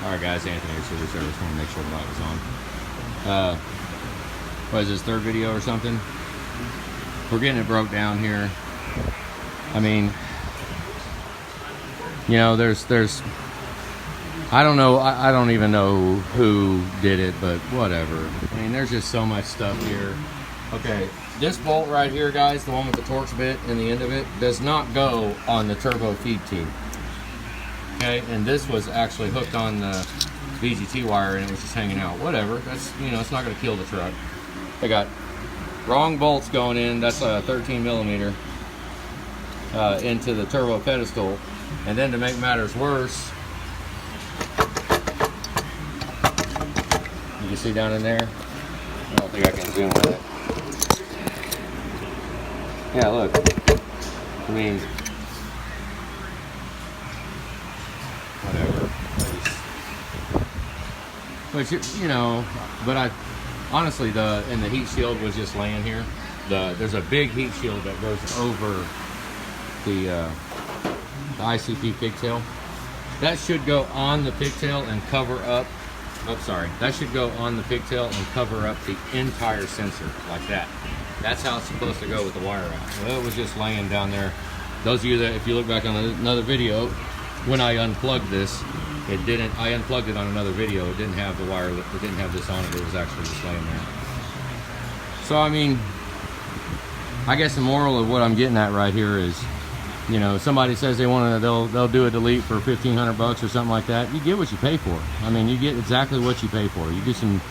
Alright guys, Anthony here, Silver Service. Want to make sure the light was on. What is this, third video or something? We're getting it broke down here. I mean, you know, there's I don't know, I don't even know who did it, but whatever. I mean, there's just so much stuff here. Okay, this bolt right here, guys, the one with the Torx bit in the end of it, does not go on the turbo feed tube. Okay, and this was actually hooked on the VGT wire and it was just hanging out. Whatever, that's, you know, it's not going to kill the truck. I got wrong bolts going in. That's a 13 millimeter into the turbo pedestal. And then to make matters worse, you can see down in there, I don't think I can zoom with it. Yeah, look, I mean, whatever. But you know, but I honestly, the heat shield was just laying here. There's a big heat shield that goes over the ICP pigtail. That should go on the pigtail and cover up. Oh, sorry. That should go on the pigtail and cover up the entire sensor like that. That's how it's supposed to go with the wire out. Well, it was just laying down there. Those of you that, if you look back on another video, when I unplugged this, it didn't. I unplugged it on another video. It didn't have the wire. It didn't have this on it. It was actually just laying there. So I mean, I guess the moral of what I'm getting at right here is, you know, somebody says they want to, they'll do a delete for $1,500 or something like that. You get what you pay for. I mean, you get exactly what you pay for. You do some,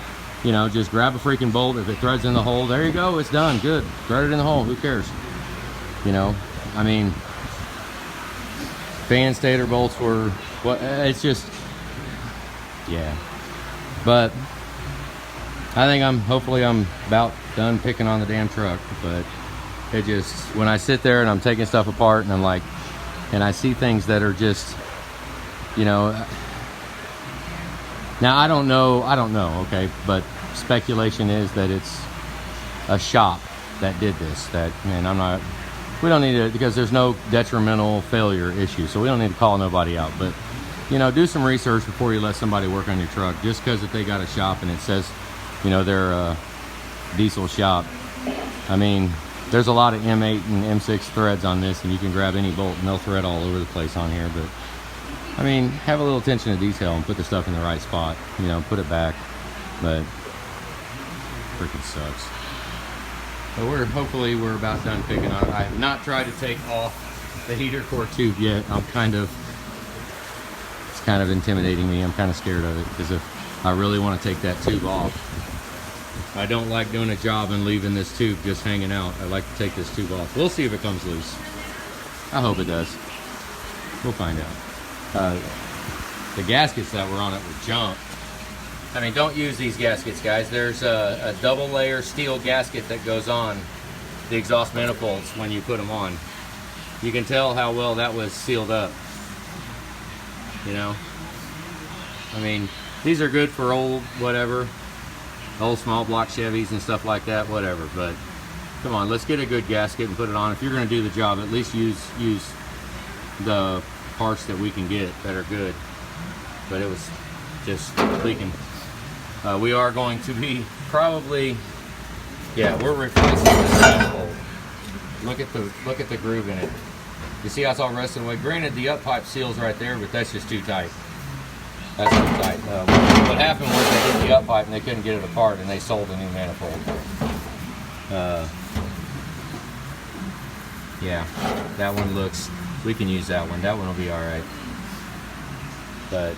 you know, just grab a freaking bolt. If it threads in the hole, there you go. It's done. Good. Thread it in the hole. Who cares? You know, I mean, fan stator bolts were, what? It's just, yeah. But I think hopefully I'm about done picking on the damn truck. But it just, when I sit there and I'm taking stuff apart and I'm like, and I see things that are just, you know, now I don't know, okay, but speculation is that it's a shop that did this, and we don't need to, because there's no detrimental failure issue, so we don't need to call nobody out. But, you know, do some research before you let somebody work on your truck. Just because if they got a shop and it says, you know, they're a diesel shop, I mean, there's a lot of M8 and M6 threads on this, and you can grab any bolt and they'll thread all over the place on here. But I mean, have a little attention to detail and put the stuff in the right spot, you know, put it back. But freaking sucks. But hopefully we're about done picking on it. I have not tried to take off the heater core tube yet. It's kind of intimidating me. I'm kind of scared of it, because if I really want to take that tube off, I don't like doing a job and leaving this tube just hanging out. I like to take this tube off. We'll see if it comes loose. I hope it does. We'll find out. The gaskets that were on it were junk. I mean, don't use these gaskets, guys. There's a double layer steel gasket that goes on the exhaust manifolds when you put them on. You can tell how well that was sealed up. You know? I mean, these are good for old whatever. Old small block Chevys and stuff like that, whatever. But come on, let's get a good gasket and put it on. If you're going to do the job, at least use the parts that we can get that are good. But it was just leaking. We are going to be probably, yeah, we're replacing this manifold. Look at the groove in it. You see how it's all rusted away. Granted, the up pipe seals right there, but that's just too tight. That's too tight. What happened was they did the up pipe and they couldn't get it apart, and they sold a new manifold. Yeah, that one looks, we can use that one. That one will be all right. But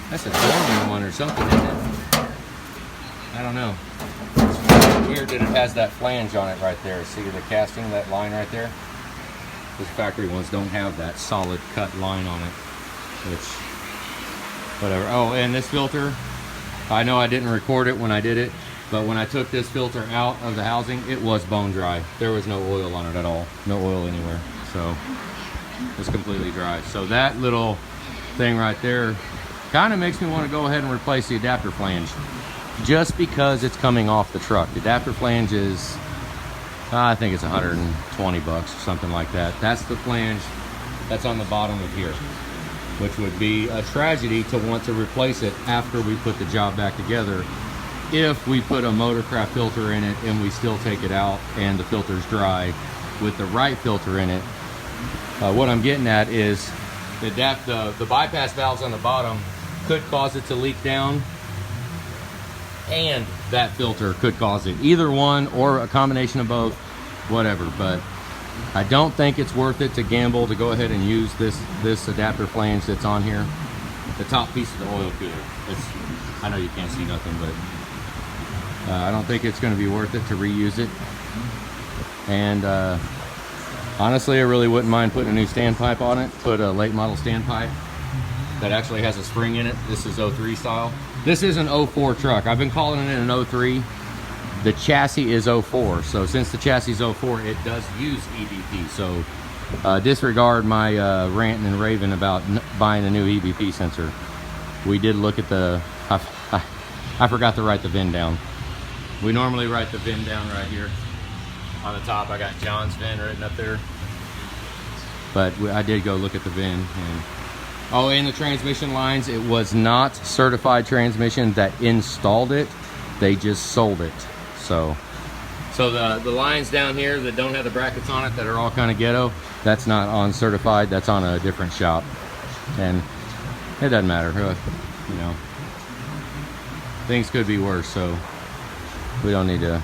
that's a Dorman one or something, isn't it? I don't know. It's weird that it has that flange on it right there. See the casting, that line right there? Those factory ones don't have that solid cut line on it. Which, whatever. Oh, and this filter, I know I didn't record it when I did it, but when I took this filter out of the housing, it was bone dry. There was no oil on it at all. No oil anywhere. So it's completely dry. So that little thing right there kind of makes me want to go ahead and replace the adapter flange, just because it's coming off the truck. The adapter flange is, I think it's 120 bucks or something like that. That's the flange that's on the bottom of here. which would be a tragedy to want to replace it after we put the job back together. If we put a Motorcraft filter in it and we still take it out and the filter's dry with the right filter in it, what I'm getting at is the bypass valves on the bottom could cause it to leak down, and that filter could cause it. Either one or a combination of both, whatever. But I don't think it's worth it to gamble to go ahead and use this adapter flange that's on here. The top piece of the oil cooler. I know you can't see nothing, but I don't think it's going to be worth it to reuse it. And honestly, I really wouldn't mind putting a new standpipe on it. Put a late model standpipe that actually has a spring in it. This is 03 style. This is an 04 truck. I've been calling it an 03. The chassis is 04. So since the chassis is 04, it does use EBP. So disregard my ranting and raving about buying a new EBP sensor. We did look at the, I forgot to write the VIN down. We normally write the VIN down right here on the top. I got John's VIN written up there, but I did go look at the VIN. And oh, in the transmission lines, it was not certified transmission that installed it. They just sold it. So the lines down here that don't have the brackets on it, that are all kind of ghetto, that's not on certified. That's on a different shop, and it doesn't matter. You know, things could be worse. So we don't need to.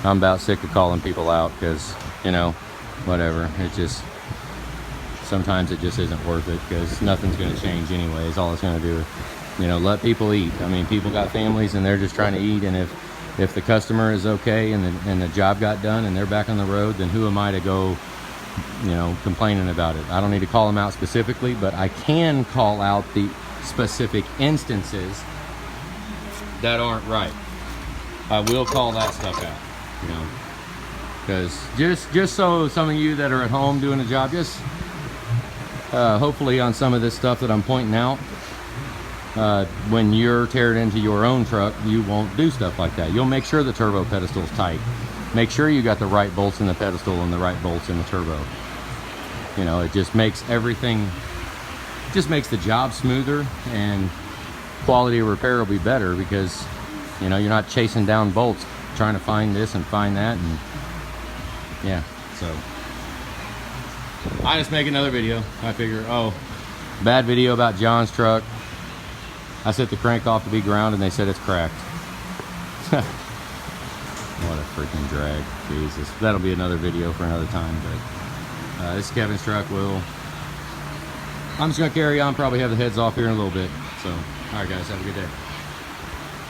I'm about sick of calling people out because, you know, whatever. It just, sometimes it just isn't worth it because nothing's going to change anyways. All it's going to do is, you know, let people eat. I mean, people got families and they're just trying to eat. And if the customer is okay and the job got done and they're back on the road, then who am I to go, you know, complaining about it? I don't need to call them out specifically, but I can call out the specific instances that aren't right. I will call that stuff out, you know, because just so some of you that are at home doing a job, just hopefully on some of this stuff that I'm pointing out, when you're tearing into your own truck, you won't do stuff like that. You'll make sure the turbo pedestal's tight. Make sure you got the right bolts in the pedestal and the right bolts in the turbo. You know, it just makes everything, just makes the job smoother, and quality of repair will be better because, you know, you're not chasing down bolts trying to find this and find that. And yeah, so I just make another video. I figure, oh, bad video about John's truck. I set the crank off to be ground and they said it's cracked. What a freaking drag. Jesus. That'll be another video for another time. But this is Kevin's truck. I'm just going to carry on, probably have the heads off here in a little bit. So, alright guys, have a good day.